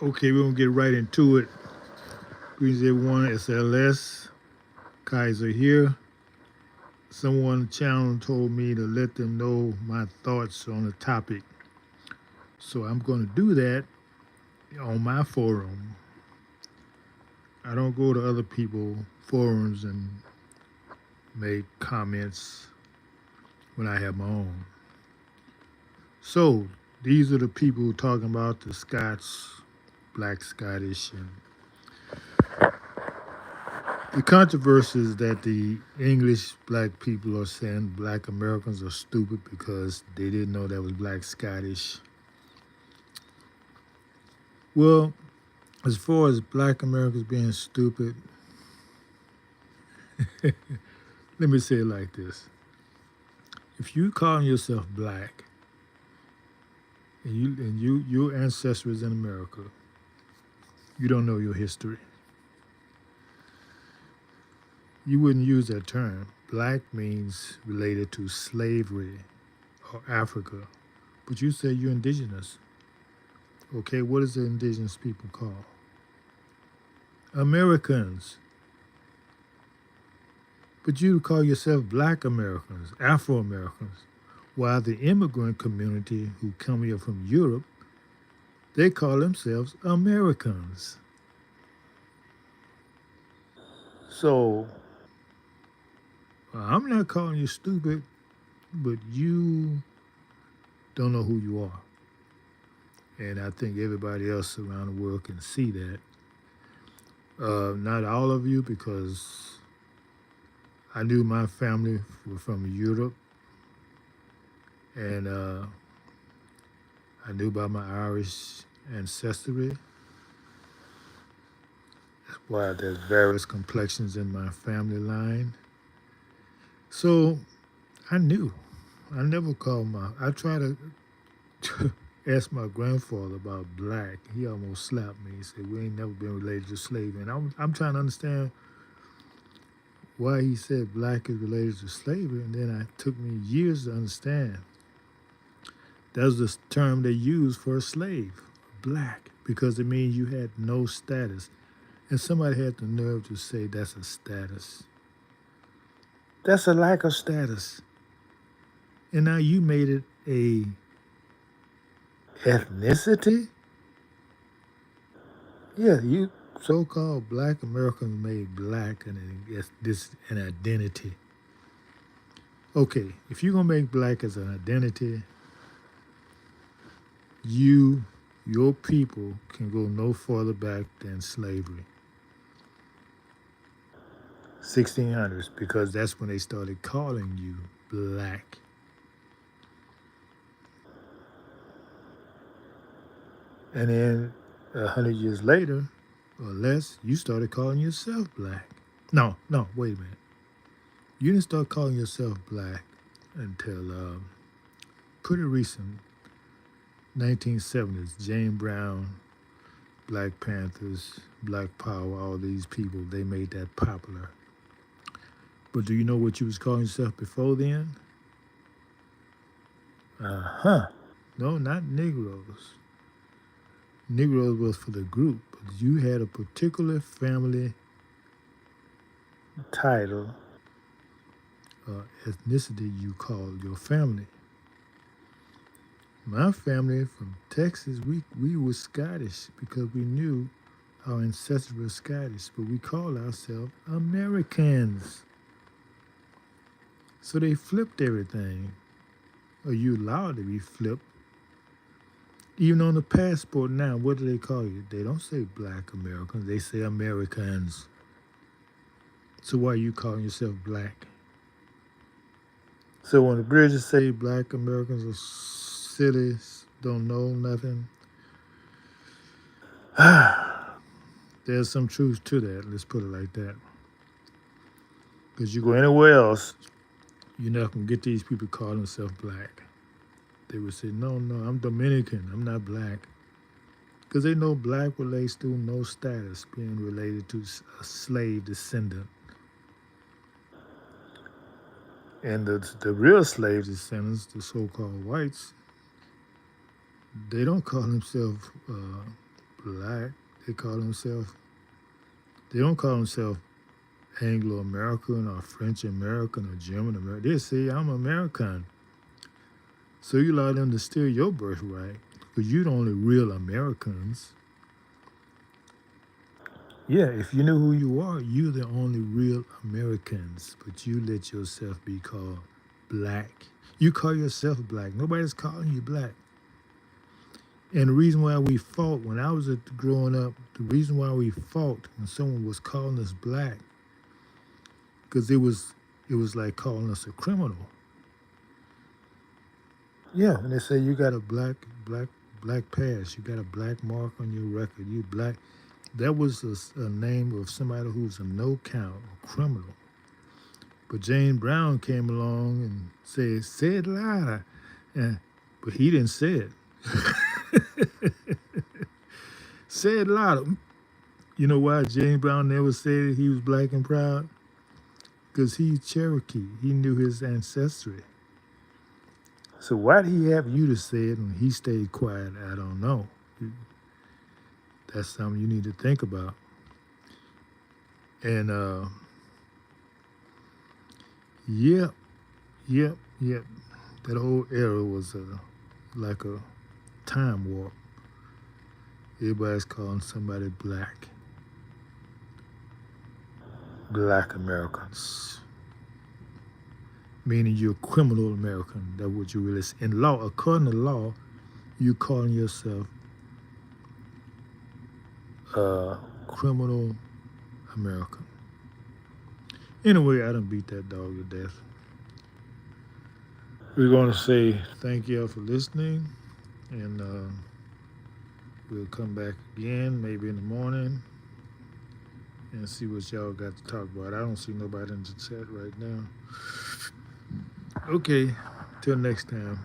Okay, we're gonna get right into it. Greetings everyone, SLS, Kaiser here. Someone on the channel told me to let them know my thoughts on the topic. So I'm gonna do that on my forum. I don't go to other people forums and make comments when I have my own. So these are the people talking about the Scots, Black Scottish, and the controversy is that the English black people are saying black Americans are stupid because they didn't know that was black Scottish. Well, as far as black Americans being stupid, let me say it like this. If you call yourself black and your ancestors in America, you don't know your history. You wouldn't use that term. Black means related to slavery or Africa. But you say you're indigenous. Okay, what is the indigenous people called? Americans. But you call yourself black Americans, Afro Americans, while the immigrant community who come here from Europe, they call themselves Americans. So I'm not calling you stupid, but you don't know who you are. And I think everybody else around the world can see that. Not all of you, because I knew my family were from Europe, and I knew about my Irish ancestry. That's why there's various complexions in my family line. So I knew. I never called I tried to ask my grandfather about black. He almost slapped me. He said, we ain't never been related to slavery. And I'm trying to understand why he said black is related to slavery. And then it took me years to understand. That was the term they used for a slave, black, because it means you had no status. And somebody had the nerve to say that's a status. That's a lack of status. And now you made it a ethnicity? Yeah, you so-called black Americans made black an identity. Okay, if you're gonna make black as an identity, your people can go no further back than slavery. 1600s, because that's when they started calling you black. And then 100 years later or less, you started calling yourself black. No, wait a minute. You didn't start calling yourself black until pretty recent, 1970s. James Brown, Black Panthers, Black Power, all these people, they made that popular. But do you know what you was calling yourself before then? Uh-huh. No, not Negroes. Negroes was for the group, but you had a particular family title, ethnicity you called your family. My family from Texas, we were Scottish because we knew our ancestors were Scottish, but we called ourselves Americans. So they flipped everything. Or you allowed to be flipped. Even on the passport now, what do they call you? They don't say black Americans, they say Americans. So why are you calling yourself black? So when the British say black Americans are silly, don't know nothing, there's some truth to that. Let's put it like that. Because you go anywhere else, you're not going to get these people calling themselves black. They would say, no, I'm Dominican. I'm not black. Because they know black relates to no status, being related to a slave descendant. And the real slave descendants, the so-called whites, they don't call themselves black. They call themselves, they don't call themselves Anglo American or French American or German American. They say, I'm American. So you allow them to steal your birthright because you're the only real Americans. Yeah, if you know who you are, you're the only real Americans, but you let yourself be called black. You call yourself black. Nobody's calling you black. And the reason why we fought when I was growing up, the reason why we fought when someone was calling us black, because it was like calling us a criminal. Yeah, and they say you got a black past. You got a black mark on your record. You black. That was a name of somebody who's a no count, a criminal. But James Brown came along and said, "Say it louder," and, but he didn't say it. Say it louder. You know why James Brown never said he was black and proud? Because he's Cherokee. He knew his ancestry. So why did he have you to say it and he stayed quiet? I don't know. That's something you need to think about. And yep, yep. That whole era was like a time warp. Everybody's calling somebody black. Black Americans. Meaning you're a criminal American. That's what you really say. In law, according to law, you calling yourself a criminal American. Anyway, I done beat that dog to death. We're going to say thank y'all for listening, and we'll come back again, maybe in the morning, and see what y'all got to talk about. I don't see nobody in the chat right now. Okay, till next time.